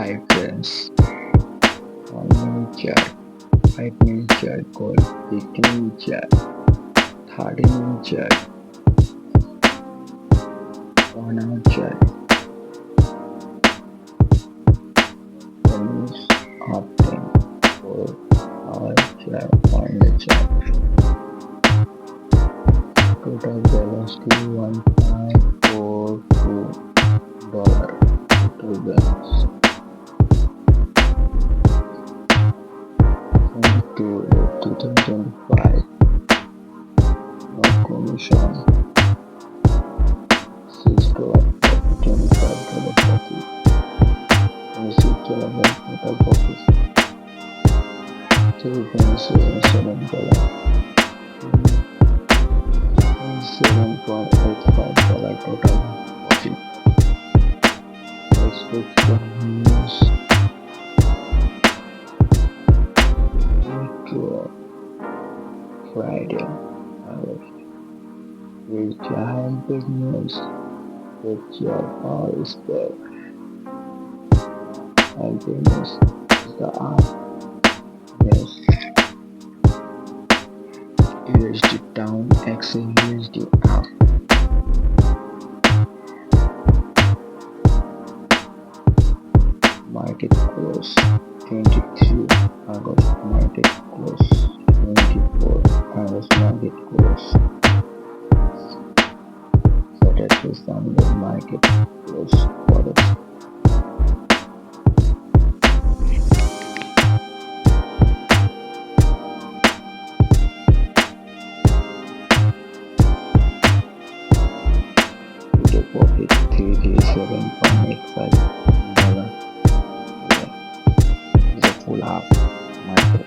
Hi friends, 1 minute chart, 5 minute chart called 15 minute chart, 30 minute chart, 1 hour chart. One is often 4 hour chart on the chart. Total velocity $1.42 total balance. 2025 no commission $6 $25 profit 26 total profit $3.77 $7.85 total profit. Let's look for news. Friday. With giant big news. Fed Chair Powell Speaks. And the news is the art. News. USD down, XAUSD up. Market close 23 August. Market close 24 August. Market close. Saturday Sunday market close Forex. Today profit $337.85. Is a full half market.